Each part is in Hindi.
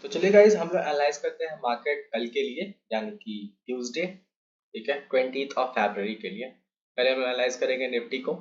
तो चलिए गाइस, हम लोग एनालाइज करते हैं मार्केट कल के लिए, यानी कि ट्यूसडे। ठीक है, 20 फरवरी के लिए पहले हम एनालाइज करेंगे निफ्टी को।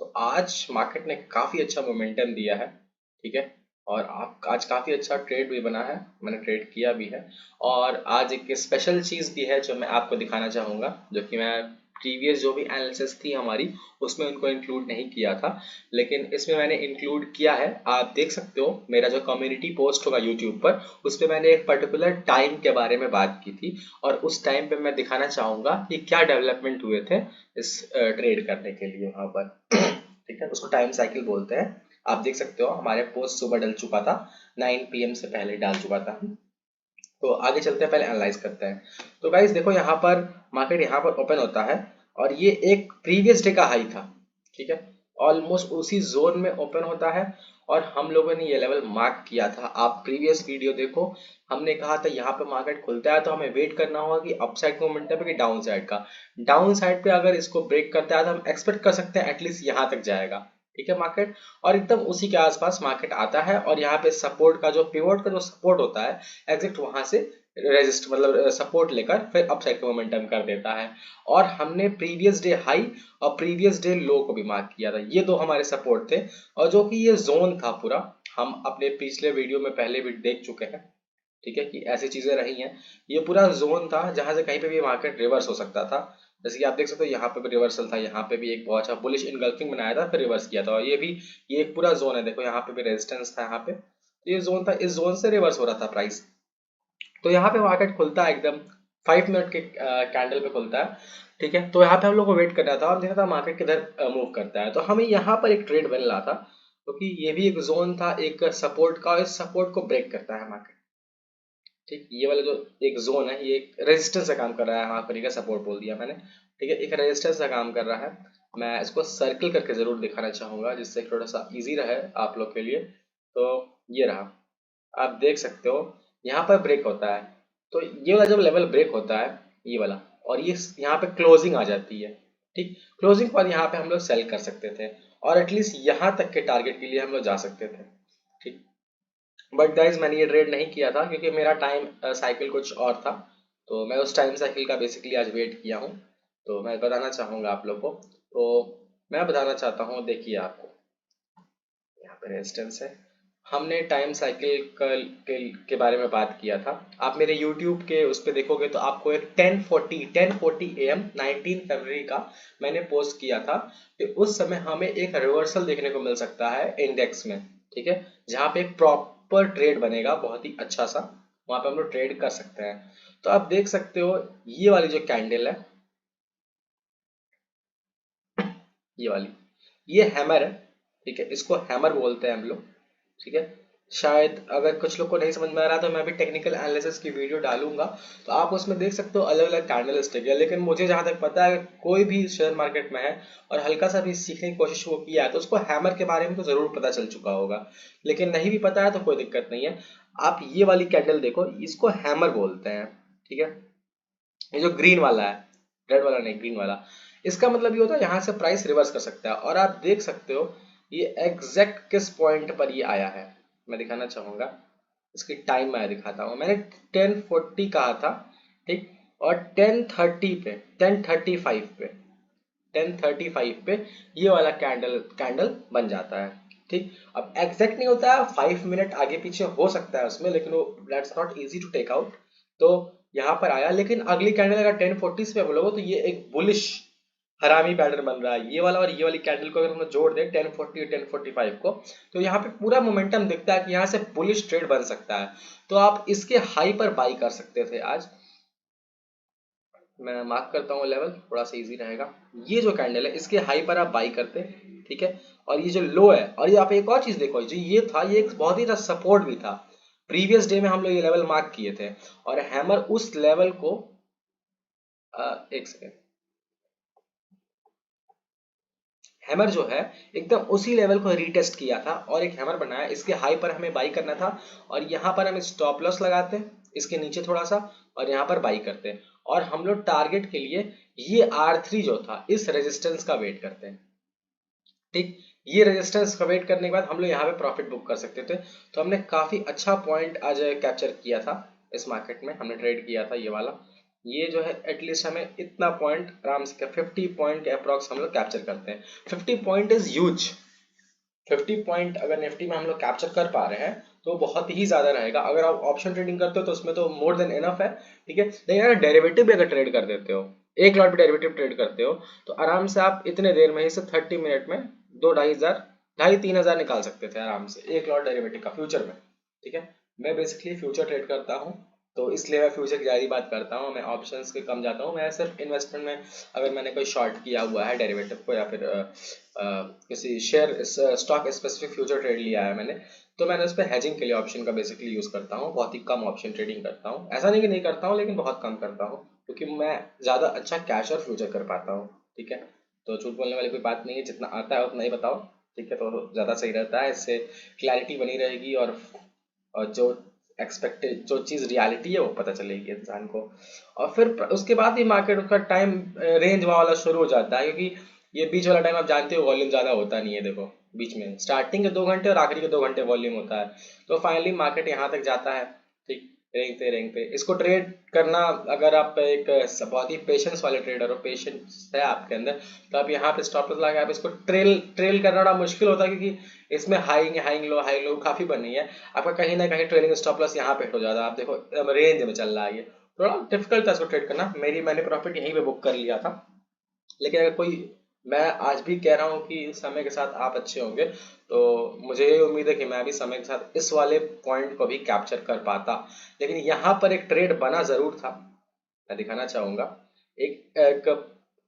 तो आज मार्केट ने काफ़ी अच्छा मोमेंटम दिया है। ठीक है, और आप आज काफ़ी अच्छा ट्रेड भी बना है, मैंने ट्रेड किया भी है। और आज एक स्पेशल चीज़ भी है जो मैं आपको दिखाना चाहूँगा, जो कि मैं प्रीवियस जो भी एनालिसिस थी हमारी उसमें उनको इंक्लूड नहीं किया था, लेकिन इसमें मैंने इंक्लूड किया है। आप देख सकते हो मेरा जो कम्युनिटी पोस्ट होगा यूट्यूब पर, उस पर मैंने एक पर्टिकुलर टाइम के बारे में बात की थी, और उस टाइम पे मैं दिखाना चाहूँगा कि क्या डेवलपमेंट हुए थे इस ट्रेड करने के लिए वहाँ पर। ठीक है, उसको टाइम साइकिल बोलते हैं। आप देख सकते हो हमारे पोस्ट सुबह डल चुका था, 9 PM से पहले डाल चुका था। तो आगे चलते हैं, पहले एनालाइज करते हैं। तो गाइस देखो, यहाँ पर मार्केट यहाँ पर ओपन होता है और ये एक प्रीवियस डे का हाई था। ठीक है, ऑलमोस्ट उसी जोन में ओपन होता है और हम लोगों ने ये लेवल मार्क किया था। आप प्रीवियस वीडियो देखो, हमने कहा था यहाँ पे मार्केट खुलता है तो हमें वेट करना होगा कि अपसाइड का मोमेंटम है कि डाउन साइड का। डाउन साइड पे अगर इसको ब्रेक करता है तो हम एक्सपेक्ट कर सकते हैं एटलीस्ट यहाँ तक जाएगा। ठीक है मार्केट, और एकदम उसी के आसपास मार्केट आता है और यहाँ पे सपोर्ट का जो पिवोट का जो सपोर्ट होता है, एग्जैक्ट वहां से रेजिस्ट मतलब सपोर्ट लेकर फिर अपसाइड का मोमेंटम कर देता है। और हमने प्रीवियस डे हाई और प्रीवियस डे लो को भी मार्क किया था, ये दो हमारे सपोर्ट थे। और जो कि ये जोन था पूरा, हम अपने पिछले वीडियो में पहले भी देख चुके हैं। ठीक है, कि ऐसी चीजें रही हैं। ये पूरा जोन था जहां से कहीं पे भी मार्केट रिवर्स हो सकता था। जैसे कि आप देख सकते हो यहाँ पे भी रिवर्सल था, यहाँ पे भी एक बहुत अच्छा बुलिश इनगल्फिंग बनाया था फिर रिवर्स किया था। और ये एक पूरा जोन है, देखो यहाँ पे भी रेजिस्टेंस था, यहाँ पे तो ये जोन था, इस जोन से रिवर्स हो रहा था प्राइस। तो यहाँ पे मार्केट खुलता है एकदम 5 मिनट के कैंडल पे खुलता है। ठीक है, तो यहाँ पे हम लोग को वेट करना था और देखा था मार्केट किधर मूव करता है। तो हमें यहाँ पर एक ट्रेड बन रहा था, क्योंकि ये भी एक जोन था एक सपोर्ट का, इस सपोर्ट को ब्रेक करता है मार्केट। ठीक, ये वाला जो एक जोन है ये एक रेजिस्टेंस का काम कर रहा है, माफ करिएगा सपोर्ट बोल दिया मैंने। ठीक है, एक रेजिस्टेंस का काम कर रहा है। मैं इसको सर्कल करके जरूर दिखाना चाहूंगा जिससे थोड़ा सा इजी रहे आप लोग के लिए। तो ये रहा, आप देख सकते हो यहाँ पर ब्रेक होता है। तो ये वाला जब लेवल ब्रेक होता है, ये वाला, और ये यहाँ पे क्लोजिंग आ जाती है। ठीक, क्लोजिंग पर यहाँ पे हम लोग सेल कर सकते थे और एटलीस्ट यहाँ तक के टारगेट के लिए हम लोग जा सकते थे। ठीक, बट गाइज मैंने ये ट्रेड नहीं किया था क्योंकि मेरा टाइम साइकिल कुछ और था। तो मैं उस टाइम साइकिल का बेसिकली आज वेट किया हूँ। तो मैं बताना चाहूँगा आप लोग को। तो मैं बताना चाहता हूँ, देखिए आपको यहाँ पे रेजिस्टेंस है। हमने टाइम साइकिल के बारे में बात किया था। आप मेरे YouTube के उस पर देखोगे तो आपको एक 10:40 AM 19 फरवरी का मैंने पोस्ट किया था कि उस समय हमें एक रिवर्सल देखने को मिल सकता है इंडेक्स में। ठीक है, जहाँ पे एक प्रॉपर ट्रेड बनेगा बहुत ही अच्छा सा, वहां पे हम लोग ट्रेड कर सकते हैं। तो आप देख सकते हो ये वाली जो कैंडल है, ये वाली, ये हैमर है। ठीक है, इसको हैमर बोलते हैं हम लोग। ठीक है, शायद अगर कुछ लोग को नहीं समझ में आ रहा तो मैं भी टेक्निकल एनालिसिस की वीडियो डालूंगा, तो आप उसमें देख सकते हो अलग अलग कैंडल स्टिक है। लेकिन मुझे जहां तक पता है, कोई भी शेयर मार्केट में है और हल्का सा भी सीखने की कोशिश वो किया है तो उसको हैमर के बारे में तो जरूर पता चल चुका होगा। लेकिन नहीं भी पता है तो कोई दिक्कत नहीं है, आप ये वाली कैंडल देखो, इसको हैमर बोलते हैं। ठीक है, ये जो ग्रीन वाला है, रेड वाला नहीं, ग्रीन वाला, इसका मतलब ये होता है यहाँ से प्राइस रिवर्स कर सकता है। और आप देख सकते हो ये एग्जैक्ट किस पॉइंट पर ये आया है, मैं दिखाना चाहूंगा। इसकी टाइम मैं दिखाता हूँ, मैंने 10:40 कहा था। ठीक, और 10:30 पे, 10:35 पे, 10:35 पे ये वाला कैंडल कैंडल बन जाता है। ठीक, अब एग्जैक्ट नहीं होता है, 5 मिनट आगे पीछे हो सकता है उसमें, लेकिन वो that's not easy to take out. तो यहाँ पर आया, लेकिन अगली कैंडल अगर 10:40 से हम लोग तो ये एक बुलिश हरामी पैटर्न बन रहा है। ये वाला और ये वाली कैंडल को अगर हम लोग जोड़ दें 10:40 और 10:45 को, तो यहाँ पे पूरा मोमेंटम दिखता है कि यहाँ से बुलिश ट्रेड बन सकता है। तो आप इसके हाई पर बाई कर सकते थे आज। मैं मार्क करता हूँ लेवल, थोड़ा सा इजी रहेगा। ये जो कैंडल है इसके हाई पर आप बाई करते। ठीक है, और ये जो लो है, और ये आप एक और चीज देखो, जो ये था ये एक बहुत ही अच्छा सपोर्ट भी था। प्रीवियस डे में हम लोग ये लेवल मार्क किए थे और हैमर उस लेवल को एक सेकेंड, हैमर जो है एकदम उसी लेवल को रीटेस्ट किया था और एक हैमर बनाया। इसके हाई पर हमें बाई करना था और यहाँ पर हम स्टॉप लॉस लगाते हैं इसके नीचे थोड़ा सा, और यहाँ पर बाई करते हैं। और हम लोग टारगेट के लिए ये R3 जो था इस रेजिस्टेंस का वेट करते हैं। ठीक, ये रेजिस्टेंस का वेट करने के बाद हम लोग यहाँ पे प्रॉफिट बुक कर सकते थे। तो हमने काफी अच्छा पॉइंट आज कैप्चर किया था इस मार्केट में, हमने ट्रेड किया था ये वाला। ये जो है एटलीस्ट हमें इतना पॉइंट आराम से 50 पॉइंट के अप्रॉक्स हम लोग कैप्चर करते हैं। 50 पॉइंट इज ह्यूज। 50 पॉइंट अगर निफ्टी में हम लोग कैप्चर कर पा रहे हैं तो बहुत ही ज्यादा रहेगा। अगर आप ऑप्शन ट्रेडिंग करते हो तो उसमें तो मोर देन इनफ है, ठीक है। लेकिन अगर डेरिवेटिव भी अगर ट्रेड कर देते हो, एक लॉट भी डेरिवेटिव ट्रेड करते हो, तो आराम से आप इतने देर में ही से 30 मिनट में 2-2.5 हजार, 2,500-3,000 निकाल सकते थे आराम से एक लॉट डेरिवेटिव का फ्यूचर में, ठीक है। मैं बेसिकली फ्यूचर ट्रेड करता हूँ, तो इसलिए मैं फ्यूचर की ज़्यादा बात करता हूँ, मैं ऑप्शंस के कम जाता हूँ। मैं सिर्फ इन्वेस्टमेंट में अगर मैंने कोई शॉर्ट किया हुआ है डेरिवेटिव को या फिर किसी share stock specific future trade लिया है मैंने, तो मैंने उस पर हैजिंग के लिए ऑप्शन का बेसिकली यूज़ करता हूँ। बहुत ही कम ऑप्शन ट्रेडिंग करता हूँ, ऐसा नहीं कि नहीं करता हूँ, लेकिन बहुत कम करता हूँ, क्योंकि मैं ज़्यादा अच्छा कैश और फ्यूचर कर पाता हूँ, ठीक है। तो झूठ बोलने वाली कोई बात नहीं है, जितना आता है उतना ही बताओ, ठीक है, तो ज़्यादा सही रहता है। इससे क्लैरिटी बनी रहेगी और जो एक्सपेक्टेड जो चीज़ रियलिटी है वो पता चलेगी इंसान को। और फिर उसके बाद ही मार्केट का टाइम रेंज वाला शुरू हो जाता है, क्योंकि ये बीच वाला टाइम आप जानते हो वॉल्यूम ज़्यादा होता नहीं है। देखो बीच में स्टार्टिंग के 2 घंटे और आखिरी के 2 घंटे वॉल्यूम होता है, तो फाइनली मार्केट यहाँ तक जाता है, ठीक, रेंगते इसको ट्रेड करना। अगर आप एक बहुत ही पेशेंस वाले ट्रेडर हो, पेशेंस है आपके अंदर, तो आप यहाँ पे स्टॉप लॉस लगा के आप इसको ट्रेल ट्रेल करना बड़ा मुश्किल होता है, क्योंकि इसमें हाई लो काफी बनी है। आपका कहीं ना कहीं ट्रेलिंग स्टॉप लॉस यहाँ पे हिट हो जाता है। आप देखो रेंज में चल रहा है, ये थोड़ा डिफिकल्ट था इसको ट्रेड करना। मैंने प्रॉफिट यहीं पे बुक कर लिया था। लेकिन अगर कोई, मैं आज भी कह रहा हूँ कि समय के साथ आप अच्छे होंगे, तो मुझे ये उम्मीद है कि मैं भी समय के साथ इस वाले पॉइंट को भी कैप्चर कर पाता। लेकिन यहाँ पर एक ट्रेड बना जरूर था, मैं दिखाना चाहूंगा। एक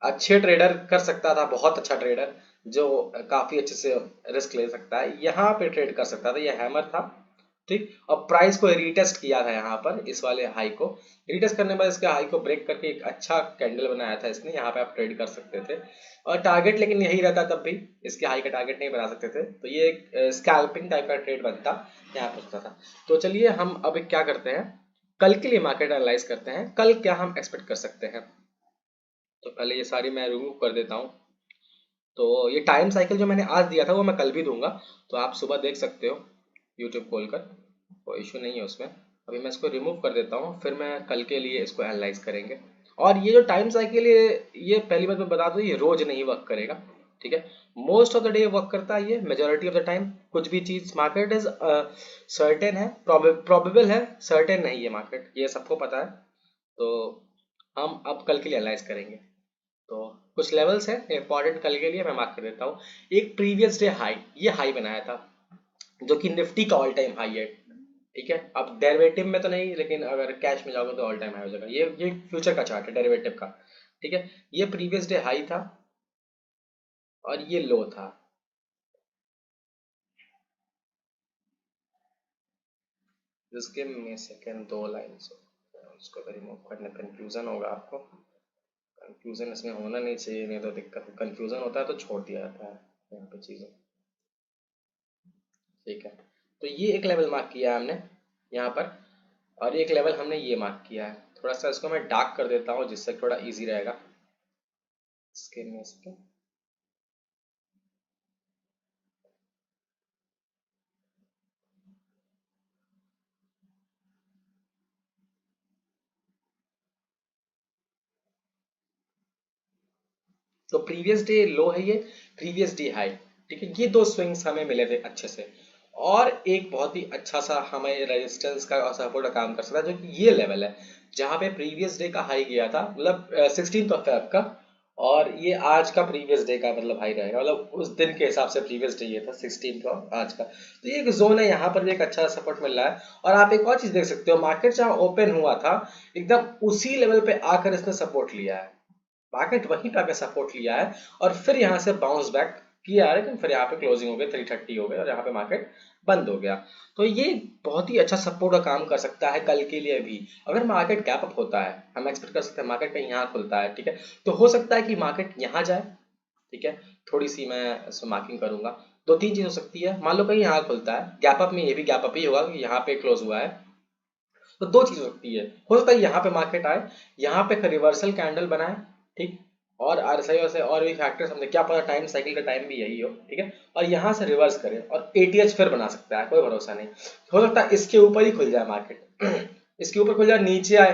अच्छे ट्रेडर कर सकता था, बहुत अच्छा ट्रेडर जो काफी अच्छे से रिस्क ले सकता है, यहाँ पे ट्रेड कर सकता था। ये हैमर था, ठीक। और प्राइस को रीटेस्ट किया था यहाँ पर, इस वाले हाई को रीटेस्ट करने के बाद इसके हाई को ब्रेक करके एक अच्छा कैंडल बनाया था इसने। यहाँ पे आप ट्रेड कर सकते थे, और टारगेट लेकिन यही रहता, तब भी इसके हाई का टारगेट नहीं बना सकते थे, तो ये एक स्कैल्पिंग टाइप का ट्रेड बनता यहाँ पर होता था। तो चलिए हम अब क्या करते हैं, कल के लिए मार्केट एनालाइज करते हैं, कल क्या हम एक्सपेक्ट कर सकते हैं। तो पहले ये सारी मैं रिमूव कर देता हूँ। तो ये टाइम साइकिल जो मैंने आज दिया था वो मैं कल भी दूंगा, तो आप सुबह देख सकते हो यूट्यूब खोलकर, कोई इशू नहीं है उसमें। अभी मैं इसको रिमूव कर देता हूँ, फिर मैं कल के लिए इसको एनालाइज करेंगे। और ये जो टाइम साइकिल है, ये पहली बात मैं बता दूँ, ये रोज नहीं वर्क करेगा, ठीक है। Most of the day work करता है ये, मेजोरिटी ऑफ द टाइम। कुछ भी चीज मार्केट इज सर्टेन है, प्रोबेबल है, सर्टेन नहीं है मार्केट, ये सबको पता है। तो हम अब कल के लिए एनालाइज करेंगे। तो कुछ लेवल्स हैं इंपॉर्टेंट कल के लिए, मैं मार्क कर देता हूँ। एक प्रीवियस डे हाई, ये हाई बनाया था, जो कि निफ्टी का ऑल टाइम हाई है, ठीक है। अब डेरिवेटिव में तो नहीं, लेकिन अगर कैश में जाओगे तो ऑल टाइम हाई हो जाएगा। ये फ्यूचर का चार्ट है डेरिवेटिव का, ठीक है। ये प्रीवियस डे हाई था और ये लो था। जिसके में सेकेंड 2 लाइन्स उसको रिमूव करने, कंफ्यूजन होगा आपको। कंफ्यूजन इसमें होना नहीं चाहिए, नहीं तो दिक्कत, कंफ्यूजन होता है तो छोड़ दिया जाता है यहाँ पे चीज़ें, ठीक है। तो ये एक लेवल मार्क किया है हमने यहाँ पर, और एक लेवल हमने ये मार्क किया है। थोड़ा सा इसको मैं डार्क कर देता हूँ जिससे थोड़ा इजी रहेगा स्क्रीन में इसके। तो प्रीवियस डे लो है ये, प्रीवियस डे हाई, ठीक है। ये दो स्विंग्स हमें मिले थे अच्छे से। और एक बहुत ही अच्छा सा हमें रेजिस्टेंस का और सपोर्ट का काम कर सकता है, जो कि ये लेवल है जहाँ पे प्रीवियस डे का हाई गया था, मतलब 16 ऑफ फेब का। और ये आज का प्रीवियस डे का मतलब हाई रहेगा, मतलब उस दिन के हिसाब से प्रीवियस डे ये था 16 का आज का। तो ये एक जोन है, यहाँ पर भी एक अच्छा सपोर्ट मिल रहा है। और आप एक और चीज देख सकते हो, मार्केट जहाँ ओपन हुआ था एकदम उसी लेवल पे आकर इसने सपोर्ट लिया है। मार्केट वहीं पे आके सपोर्ट लिया है और फिर यहाँ से बाउंस बैक किया है, लेकिन फिर यहाँ पे क्लोजिंग हो गई 330 हो गए और यहाँ पे मार्केट बंद हो गया। तो ये बहुत ही अच्छा सपोर्ट का काम कर सकता है कल के लिए भी। अगर मार्केट गैप अप होता है, हम एक्सपेक्ट कर सकते हैं मार्केट कहीं यहाँ खुलता है, ठीक है, तो हो सकता है कि मार्केट यहाँ जाए, ठीक है। थोड़ी सी मैं इसमें मार्किंग करूंगा, दो तीन चीज हो सकती है। मान लो कहीं यहाँ खुलता है गैप अप में, ये भी गैप अप ही होगा क्योंकि यहाँ पे क्लोज हुआ है। तो दो चीज हो सकती है, हो सकता है यहाँ पे मार्केट आए, यहाँ पे रिवर्सल कैंडल बनाए, ठीक, और RSI और भी फैक्टर्स हमने क्या पता टाइम साइकिल का टाइम भी यही हो, ठीक है। और यहाँ से रिवर्स करें और ATH फिर बना सकता है, कोई भरोसा नहीं, हो सकता है इसके ऊपर ही खुल जाए मार्केट इसके ऊपर खुल जाए, नीचे आए,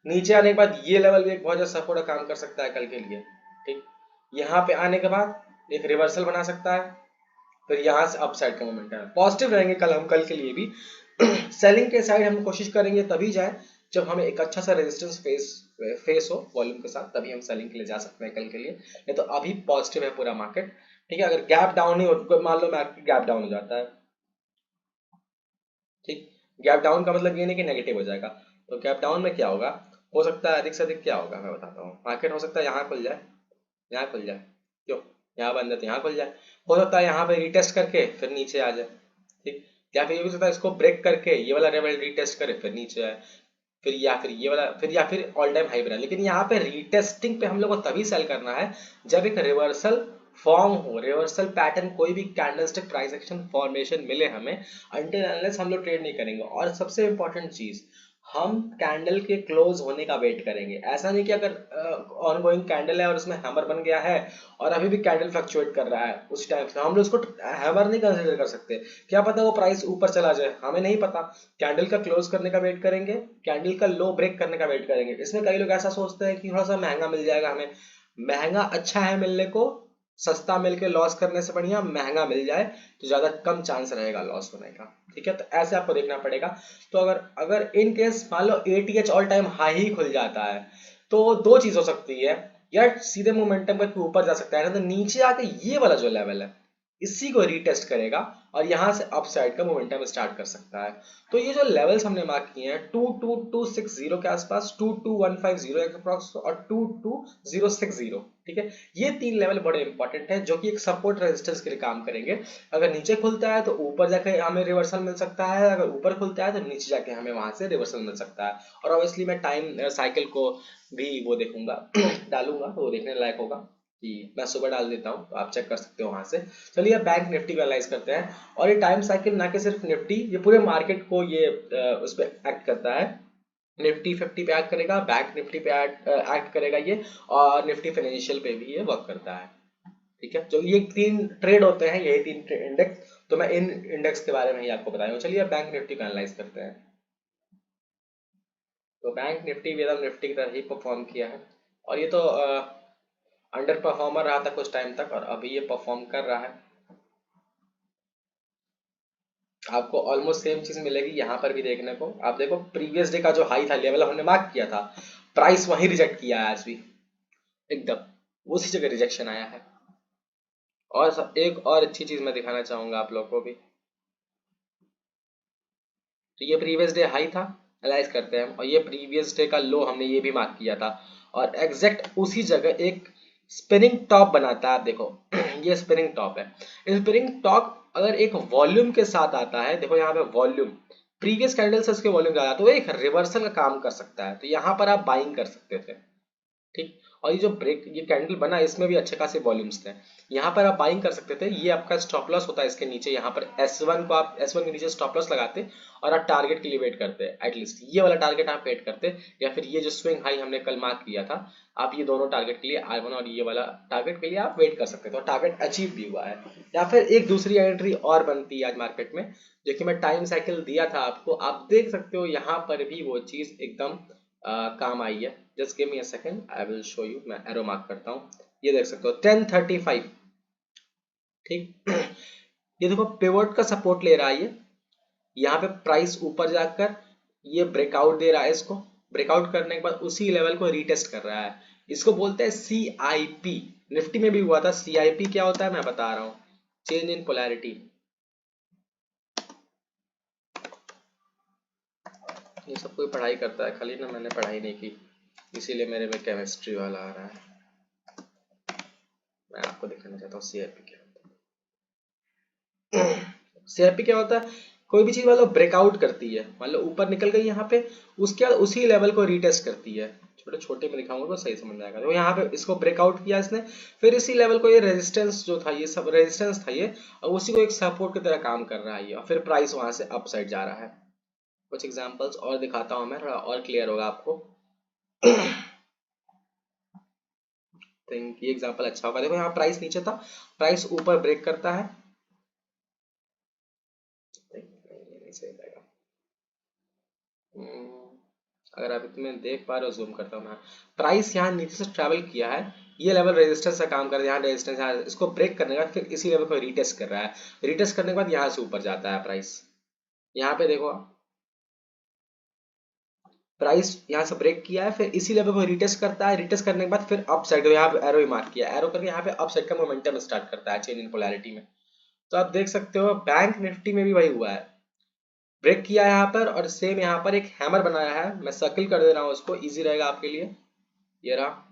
नीचे आने के बाद ये लेवल भी एक बहुत ज्यादा सपोर्ट काम कर सकता है कल के लिए, ठीक। यहाँ पे आने के बाद एक रिवर्सल बना सकता है, फिर यहाँ से अपसाइड का मोमेंटम है, पॉजिटिव रहेंगे कल हम, कल के लिए भी सेलिंग के साइड हम कोशिश करेंगे तभी जाए जब हमें एक अच्छा सा रेजिस्टेंस फेस हो वॉल्यूम के साथ, तभी हम सेलिंग के लिए जा सकते हैं कल के लिए, नहीं तो अभी पॉजिटिव है पूरा मार्केट, ठीक है। अगर गैप डाउन नहीं हो, मान लो मार्केट गैप डाउन हो जाता है, ठीक, गैप डाउन का मतलब ये नहीं कि नेगेटिव हो जाएगा, तो गैप डाउन में क्या होगा, हो सकता है अधिक से अधिक क्या होगा मैं बताता हूँ, मार्केट हो सकता है यहाँ खुल जाए, यहाँ खुल जाए, क्यों, यहाँ बंद है तो यहाँ खुल जाए, हो सकता है यहाँ पे रिटेस्ट करके फिर नीचे आ जाए, ठीक, या फिर ये भी हो सकता है इसको ब्रेक करके ये वाला लेवल रिटेस्ट करे फिर नीचे आए, फिर या फिर ये वाला, फिर या फिर ऑल टाइम हाई बना, लेकिन यहाँ पे रीटेस्टिंग पे हम लोग को तभी सेल करना है जब एक रिवर्सल फॉर्म हो, रिवर्सल पैटर्न, कोई भी कैंडलस्टिक प्राइस एक्शन फॉर्मेशन मिले हमें, अनटिल अनलेस हम लोग ट्रेड नहीं करेंगे। और सबसे इंपॉर्टेंट चीज, हम कैंडल के क्लोज होने का वेट करेंगे, ऐसा नहीं कि अगर ऑन गोइंग कैंडल है और उसमें हैमर बन गया है और अभी भी कैंडल फ्लक्चुएट कर रहा है, उस टाइम से हम लोग उसको हैमर नहीं कंसिडर कर सकते, क्या पता वो प्राइस ऊपर चला जाए, हमें नहीं पता, कैंडल का क्लोज करने का वेट करेंगे, कैंडल का लो ब्रेक करने का वेट करेंगे। इसमें कई लोग ऐसा सोचते हैं कि थोड़ा सा महंगा मिल जाएगा हमें, महंगा अच्छा है मिलने को, सस्ता मिलके लॉस करने से बढ़िया महंगा मिल जाए तो ज्यादा कम चांस रहेगा लॉस होने का, ठीक है। तो ऐसे आपको देखना पड़ेगा। तो अगर अगर इन केस मान लो ATH ऑल टाइम हाई ही खुल जाता है तो दो चीज हो सकती है, या सीधे मोमेंटम करके ऊपर जा सकता है ना, तो नीचे आके ये वाला जो लेवल है इसी को रीटेस्ट करेगा और यहां से अपसाइड का मोमेंटम स्टार्ट कर सकता है। तो ये जो लेवल्स हमने मार्क किए हैं 22260 के आसपास, 22150 अप्रॉक्स और 22060, ठीक है, ये तीन लेवल बड़े इंपॉर्टेंट है जो कि एक सपोर्ट रेजिस्टेंस के लिए काम करेंगे। अगर नीचे खुलता है तो ऊपर जाके हमें रिवर्सल मिल सकता है, अगर ऊपर खुलता है तो नीचे जाके हमें वहां से रिवर्सल मिल सकता है। और ऑब्वियसली मैं टाइम साइकिल को भी वो देखूंगा डालूंगा तो वो देखने लायक होगा, कि मैं सुबह डाल देता हूँ तो आप चेक कर सकते हो वहां से। चलिए अब बैंक निफ्टी को एनालाइज करते हैं, और ये टाइम साइकिल ना कि सिर्फ निफ्टी, ये पूरे मार्केट को ये उस पर एक्ट करता है, निफ्टी 50 पे एक्ट करेगा, बैंक निफ्टी पे एक्ट करेगा ये, और निफ्टी फाइनेंशियल पे भी ये वर्क करता है, ठीक है। जो ये तीन ट्रेड होते हैं, यही तीन इंडेक्स, तो मैं इन इंडेक्स के बारे में ही आपको बताया हूँ। चलिए अब बैंक निफ्टी को एनालाइज करते हैं। तो बैंक निफ्टी भी एकदम निफ्टी की तरह ही परफॉर्म किया है, और ये तो अंडर परफॉर्मर रहा था कुछ टाइम तक, और अभी ये परफॉर्म कर रहा है। आपको ऑलमोस्ट सेम चीज मिलेगी यहाँ पर भी देखने को, आप देखो प्रीवियस डे का जो हाई था, लेवल हमने मार्क किया था, प्राइस वहीं रिजेक्ट किया है आज भी, एकदम उसी जगह रिजेक्शन आया है। और एक और अच्छी चीज मैं दिखाना चाहूंगा आप लोगों को भी, तो ये प्रीवियस डे हाई था, एनालाइज करते हैं, और ये प्रीवियस डे का लो हमने ये भी मार्क किया था, और एग्जैक्ट उसी जगह एक स्पिनिंग टॉप बनाता है, आप देखो ये स्पिनिंग टॉप है। इस स्पिनिंग टॉप अगर एक वॉल्यूम के साथ आता है, देखो यहाँ पे वॉल्यूम प्रीवियस कैंडल से उसके वॉल्यूम ज्यादा, तो वो एक रिवर्सल का काम कर सकता है, तो यहाँ पर आप बाइंग कर सकते थे, ठीक। और ये जो ब्रेक ये कैंडल बना इसमें भी अच्छे खासे वॉल्यूम्स थे, यहाँ पर आप बाइंग कर सकते थे, ये आपका स्टॉप लॉस होता है इसके नीचे, यहाँ पर S1 को आप S1 के नीचे स्टॉप लॉस लगाते और आप टारगेट के लिए वेट करते, एटलीस्ट ये वाला टारगेट आप वेट करते, या फिर ये जो स्विंग हाई हमने कल मार्क किया था, आप ये दोनों टारगेट के लिए R1 और ये वाला टारगेट के लिए आप वेट कर सकते थे, और टारगेट अचीव भी हुआ है। या फिर एक दूसरी एंट्री और बनती है आज मार्केट में, जो कि मैं टाइम साइकिल दिया था आपको, आप देख सकते हो यहाँ पर भी वो चीज एकदम काम आई है। Just give me a second, I will show you, मैं एरो मार्क करता हूँ, ये देख सकते हो 1035, ठीक ये देखो पिवोट का सपोर्ट ले रहा है ये, यहाँ पे प्राइस ऊपर जाकर ये ब्रेकआउट दे रहा है, इसको ब्रेकआउट करने के बाद उसी लेवल को रीटेस्ट कर रहा है, इसको बोलते हैं CIP। निफ्टी में भी हुआ था। CIP क्या होता है मैं बता रहा हूँ, चेंज इन पोलैरिटी। ये सब कोई पढ़ाई करता है, खाली ना मैंने पढ़ाई नहीं की, इसीलिए मेरे में केमिस्ट्री वाला आ रहा है। मैं आपको दिखाना चाहता हूँ CIP क्या होता है। CIP क्या होता है, कोई भी चीज मान लो ब्रेकआउट करती है, मान लो ऊपर निकल गई यहाँ पे, उसके बाद उसी लेवल को रीटेस्ट करती है, छोटे छोटे में दिखाऊंगा तो सही समझ आएगा। तो यहाँ पे इसको ब्रेकआउट किया इसने, फिर इसी लेवल को ये रेजिस्टेंस जो था, ये सब रेजिस्टेंस था ये, और उसी को एक सपोर्ट की तरह काम कर रहा है ये, और फिर प्राइस वहां से अपसाइड जा रहा है। कुछ एग्जांपल्स और दिखाता हूँ मैं, थोड़ा और क्लियर होगा आपको। थिंक ये एग्जांपल अच्छा होगा। देखो यहाँ प्राइस नीचे था, प्राइस ऊपर ब्रेक करता है, नहीं सही रहेगा। अगर आप इसमें देख पा रहे हो, जूम करता हूँ मैं, प्राइस यहाँ नीचे से ट्रैवल किया है, ये लेवल रेजिस्टेंस का काम कर रहा है, यहाँ रेजिस्टेंस, यहाँ इसको ब्रेक करने के बाद फिर इसी लेवल को रीटेस्ट कर रहा है, रीटेस्ट करने के बाद यहाँ से ऊपर जाता है प्राइस। यहाँ पे देखो प्राइस यहाँ से ब्रेक किया है, फिर इसी लेवल को रिटेस्ट करता है, रिटेस्ट करने के बाद फिर अप साइड, यहाँ पे एरो मार्क किया, एरो करके यहाँ पे अप साइड का मोमेंटम स्टार्ट करता है चेंज इन पोलैरिटी में। तो आप देख सकते हो बैंक निफ्टी में भी वही हुआ है, ब्रेक किया है यहाँ पर और सेम यहाँ पर एक हैमर बनाया है, मैं सर्किल कर दे रहा हूँ उसको, इजी रहेगा आपके लिए, ये रहा।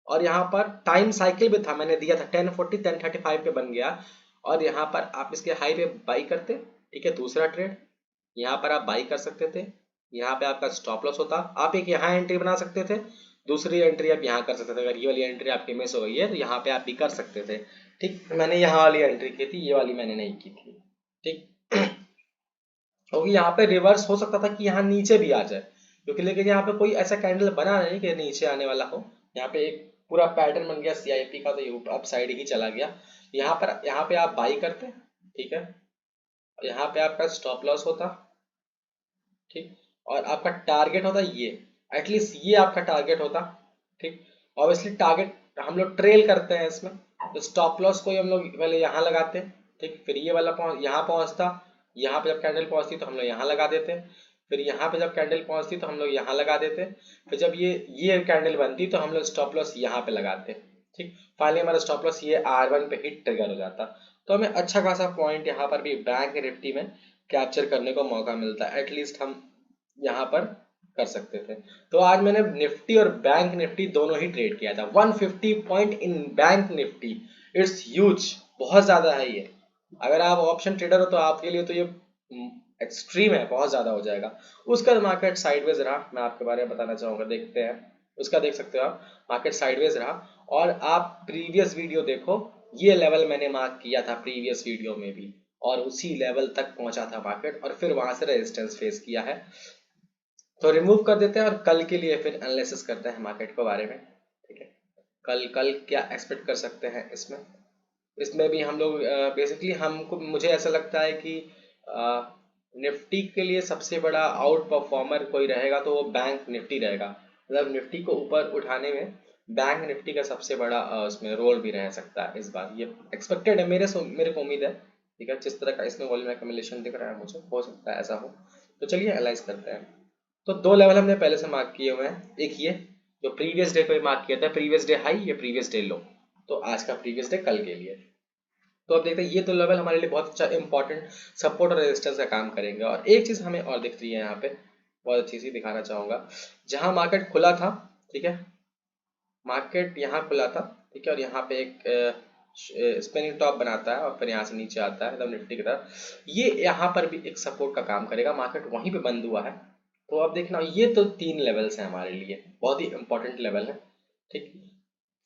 और यहाँ पर टाइम साइकिल भी था, मैंने दिया था 1040 1035 पे बन गया, और यहाँ पर आप इसके हाई पे बाई करते, ठीक है, दूसरा ट्रेड यहाँ पर आप बाई कर सकते थे, यहाँ पे आपका स्टॉप लॉस होता, आप एक यहाँ एंट्री बना सकते थे, दूसरी एंट्री आप यहाँ कर सकते थे, अगर ये वाली एंट्री आपकी मिस हो गई है तो यहाँ पे आप भी कर सकते थे, ठीक। मैंने यहाँ वाली एंट्री की थी, ये वाली मैंने नहीं की थी, ठीक। क्योंकि यहाँ पे रिवर्स हो सकता था कि यहाँ नीचे भी आ जाए, क्योंकि लेकिन यहाँ पे कोई ऐसा कैंडल बना नहीं कि नीचे आने वाला हो, यहाँ पे एक पूरा पैटर्न बन गया सीआईपी का, तो ये अप साइड ही चला गया। यहाँ पे आप बाई करते, ठीक है, यहाँ पे आपका स्टॉप लॉस होता, ठीक, और आपका टारगेट होता ये, एटलीस्ट ये आपका टारगेट होता, ठीक। ऑब्वियसली टारगेट हम लोग ट्रेल करते हैं इसमें, तो स्टॉप लॉस को हम लोग पहले यहाँ लगाते, ठीक, फिर ये वाला यहाँ पहुंचता, यहाँ पे जब कैंडल पहुंचती तो हम लोग यहाँ लगा देते, फिर यहाँ पे जब कैंडल पहुंचती तो हम लोग यहाँ लगा देते, फिर जब ये कैंडल बनती तो हम लोग स्टॉप लॉस यहाँ पे लगाते, ठीक। फाइनली हमारा स्टॉप लॉस ये R1 पे हिट ट्रिगर हो जाता, तो हमें अच्छा खासा पॉइंट यहाँ पर भी बैंक निफ्टी में कैप्चर करने को मौका मिलता है, एटलीस्ट हम यहाँ पर कर सकते थे। तो आज मैंने निफ्टी और बैंक निफ्टी दोनों ही ट्रेड किया था, 150 point in bank Nifty, it's huge, बहुत ज्यादा है ये। अगर आप ऑप्शन ट्रेडर हो तो आपके लिए तो ये एक्सट्रीम है, बहुत ज्यादा हो जाएगा। उसका मार्केट साइडवेज रहा, मैं आपके बारे में बताना चाहूंगा, देखते हैं उसका, देख सकते हो आप मार्केट साइडवेज रहा, और आप प्रीवियस वीडियो देखो, ये लेवल मैंने मार्क किया था प्रीवियस वीडियो में भी, और उसी लेवल तक पहुंचा था मार्केट, और फिर वहां से रेजिस्टेंस फेस किया है। तो रिमूव कर देते हैं और कल के लिए फिर एनालिसिस करते हैं मार्केट के बारे में, ठीक है। कल कल क्या एक्सपेक्ट कर सकते हैं इसमें, इसमें भी हम लोग बेसिकली हमको, मुझे ऐसा लगता है कि निफ्टी के लिए सबसे बड़ा आउट परफॉर्मर कोई रहेगा तो वो बैंक निफ्टी रहेगा, मतलब निफ्टी को ऊपर उठाने में बैंक निफ्टी का सबसे बड़ा उसमें रोल भी रह सकता है इस बार, ये एक्सपेक्टेड है, मेरे को उम्मीद है, ठीक है। जिस तरह का इसमें वॉल्यूम एक्यूमुलेशन दिख रहा है मुझे, हो सकता है ऐसा हो, तो चलिए एनालाइज करते हैं। तो दो लेवल हमने पहले से मार्क किए हुए हैं, एक ये जो प्रीवियस डे को मार्क किया था, प्रीवियस डे हाई, ये प्रीवियस डे लो, तो आज का प्रीवियस डे कल के लिए। तो अब देखते हैं ये दो लेवल हमारे लिए बहुत अच्छा इंपॉर्टेंट सपोर्ट और रेजिस्टेंस का काम करेंगे। और एक चीज हमें और दिख रही है यहाँ पे, बहुत अच्छी सी दिखाना चाहूंगा, जहां मार्केट खुला था, ठीक है, मार्केट यहाँ खुला था, ठीक है, और यहाँ पे एक स्पिनिंग टॉप बनाता है और फिर यहाँ से नीचे आता है एकदम निफ्टी की तरफ, ये यहाँ पर भी एक सपोर्ट का काम करेगा, मार्केट वहीं पे बंद हुआ है। तो अब देखना, ये तो तीन लेवल्स हैं हमारे लिए, बहुत ही इंपॉर्टेंट लेवल है, ठीक।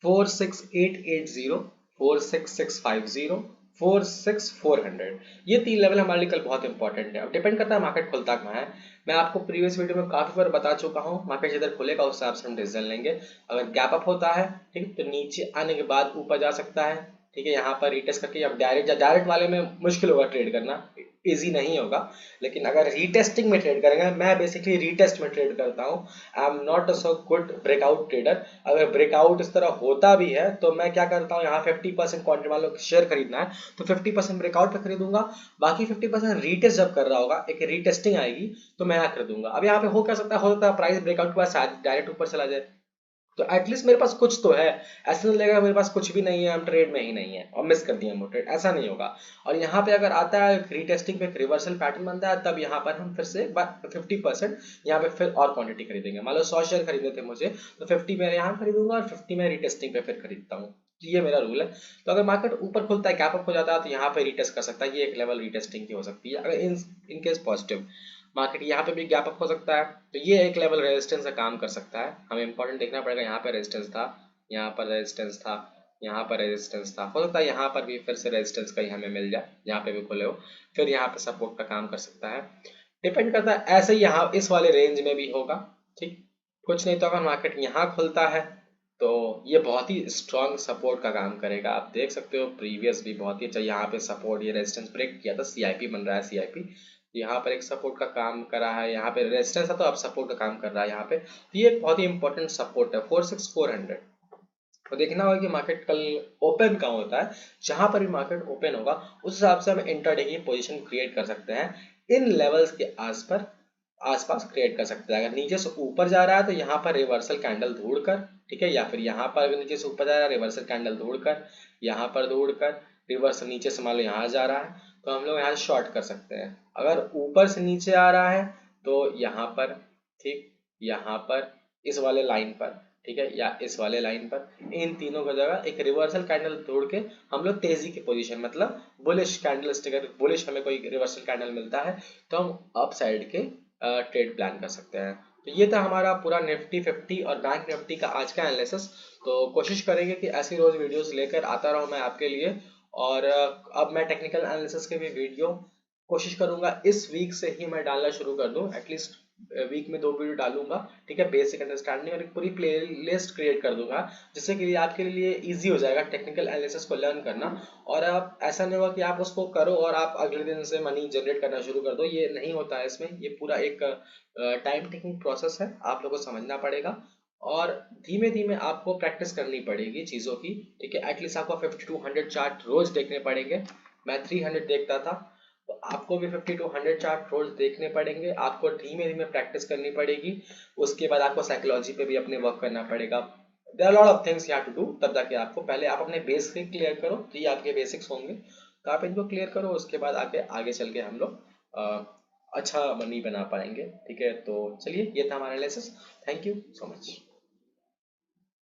46880, 46650, 46400, ये तीन लेवल हमारे लिए कल बहुत इंपॉर्टेंट है। अब डिपेंड करता है मार्केट खुलता कहाँ है, मैं आपको प्रीवियस वीडियो में काफी बार बता चुका हूँ, मार्केट जिधर खुलेगा उस हिसाब से हम डिसीजन लेंगे। अगर गैप अप होता है, ठीक, तो नीचे आने के बाद ऊपर जा सकता है, ठीक है, यहाँ पर रीटेस्ट करके, अब डायरेक्ट वाले में मुश्किल होगा ट्रेड करना, इजी नहीं होगा, लेकिन अगर रीटेस्टिंग में ट्रेड करेंगे, मैं बेसिकली रीटेस्ट में ट्रेड करता हूँ, I am not a so good breakout trader. अगर ब्रेकआउट इस तरह होता भी है तो मैं क्या करता हूँ, यहाँ 50% क्वांटिटी मान लो शेयर खरीदना है तो 50% ब्रेकआउट पे खरीदूंगा, बाकी 50% रीटेस्ट जब कर रहा होगा, एक रीटेस्टिंग आएगी तो मैं यहाँ खरीदूंगा। अब यहाँ पे हो क्या सकता है, हो सकता है प्राइस ब्रेकआउट के बाद डायरेक्ट ऊपर चला जाए, तो एटलीस्ट मेरे पास कुछ तो है, ऐसा नहीं लगेगा मेरे पास कुछ भी नहीं है, हम ट्रेड में ही नहीं है और मिस कर दिए हम ट्रेड, ऐसा नहीं होगा। और यहाँ पे अगर आता है रीटेस्टिंग पे एक रिवर्सल पैटर्न बनता है, तब यहाँ पर हम फिर से 50% यहाँ पे फिर और क्वांटिटी खरीदेंगे, मान लो 100 शेयर खरीदे थे मुझे, तो 50 मैं यहाँ खरीदूंगा और 50 मैं रीटेस्टिंग पे फिर खरीदता हूँ, तो ये मेरा रूल है। तो अगर मार्केट ऊपर खुलता है, गैप अप हो जाता है, तो यहाँ पे रीटेस्ट कर सकता है, ये एक लेवल रीटेस्टिंग की हो सकती है। अगर इन केस पॉजिटिव मार्केट यहाँ पे भी गैप अप हो सकता है, तो ये एक लेवल रेजिस्टेंस का काम कर सकता है, हमें इंपॉर्टेंट देखना पड़ेगा, यहाँ पे रेजिस्टेंस था, यहाँ पर रेजिस्टेंस था, यहाँ पर रेजिस्टेंस था, हो सकता है यहाँ पर भी फिर से रेजिस्टेंस कहीं हमें मिल जाए, यहाँ पे भी खुले हो, फिर यहाँ पे सपोर्ट का काम कर सकता है, डिपेंड करता है। ऐसे ही यहाँ इस वाले रेंज में भी होगा, ठीक, कुछ नहीं तो अगर मार्केट यहाँ खुलता है, तो ये बहुत ही स्ट्रॉन्ग सपोर्ट का काम करेगा। आप देख सकते हो प्रीवियस भी बहुत ही अच्छा यहाँ पे सपोर्ट, ये रेजिस्टेंस ब्रेक किया था, सीआईपी बन रहा है, सीआईपी यहाँ पर एक सपोर्ट का काम करा है, यहाँ पे रेजिस्टेंस था तो अब सपोर्ट का काम कर रहा है यहाँ पे। तो ये एक बहुत ही इंपॉर्टेंट सपोर्ट है 46400। तो देखना होगा कि मार्केट कल ओपन कहाँ होता है, जहां पर भी मार्केट ओपन होगा उस हिसाब से हम इंट्राडे की पोजीशन क्रिएट कर सकते हैं। इन लेवल्स के आसपास क्रिएट कर सकते हैं। अगर नीचे से ऊपर जा रहा है तो यहाँ पर रिवर्सल कैंडल ढूंढकर, ठीक है, या फिर यहाँ पर अगर नीचे से ऊपर जा रहा है रिवर्सल कैंडल ढूंढकर, यहाँ पर ढूंढकर रिवर्सल नीचे से मान लो यहाँ जा रहा है तो हम लोग यहाँ शॉर्ट कर सकते हैं। अगर ऊपर से नीचे आ रहा है तो यहाँ पर, ठीक, यहाँ पर इस वाले लाइन पर, ठीक है, या इस वाले लाइन पर, इन तीनों की जगह एक रिवर्सल कैंडल तोड़ के हम लोग तेजी की पोजीशन, मतलब बुलिश कैंडल स्टिकर, बुलिश हमें कोई रिवर्सल कैंडल मिलता है तो हम अप साइड के ट्रेड प्लान कर सकते हैं। तो ये था हमारा पूरा निफ्टी 50 और बैंक निफ्टी का आज का एनालिसिस। तो कोशिश करेंगे कि ऐसी रोज वीडियोस लेकर आता रहूं मैं आपके लिए। और अब मैं टेक्निकल एनालिसिस के भी वीडियो कोशिश करूंगा इस वीक से ही मैं डालना शुरू कर दूं। एटलीस्ट वीक में 2 वीडियो डालूंगा, ठीक है, बेसिक अंडरस्टैंडिंग, और एक पूरी प्ले लिस्ट क्रिएट कर दूंगा जिससे कि आपके लिए इजी हो जाएगा टेक्निकल एनालिसिस को लर्न करना। और आप ऐसा नहीं होगा कि आप उसको करो और आप अगले दिन से मनी जनरेट करना शुरू कर दो, ये नहीं होता है इसमें। ये पूरा एक टाइम टेकिंग प्रोसेस है, आप लोगों को समझना पड़ेगा और धीमे धीमे आपको प्रैक्टिस करनी पड़ेगी चीज़ों की, ठीक है। एटलीस्ट आपको 50 to 100 चार्ट रोज देखने पड़ेंगे। मैं 300 देखता था, तो आपको भी 50 to 100 चार्ट रोज देखने पड़ेंगे। आपको धीमे धीमे प्रैक्टिस करनी पड़ेगी। उसके बाद आपको साइकोलॉजी पे भी अपने वर्क करना पड़ेगा। There are lot of things you have to do. तब जाके आपको, पहले आप अपने बेस के क्लियर करो, तो ये आपके बेसिक्स होंगे, तो आप इनको क्लियर करो, उसके बाद आगे चल के हम लोग अच्छा मनी बना पाएंगे, ठीक है। तो चलिए, ये था हमारा analysis. Thank you so much.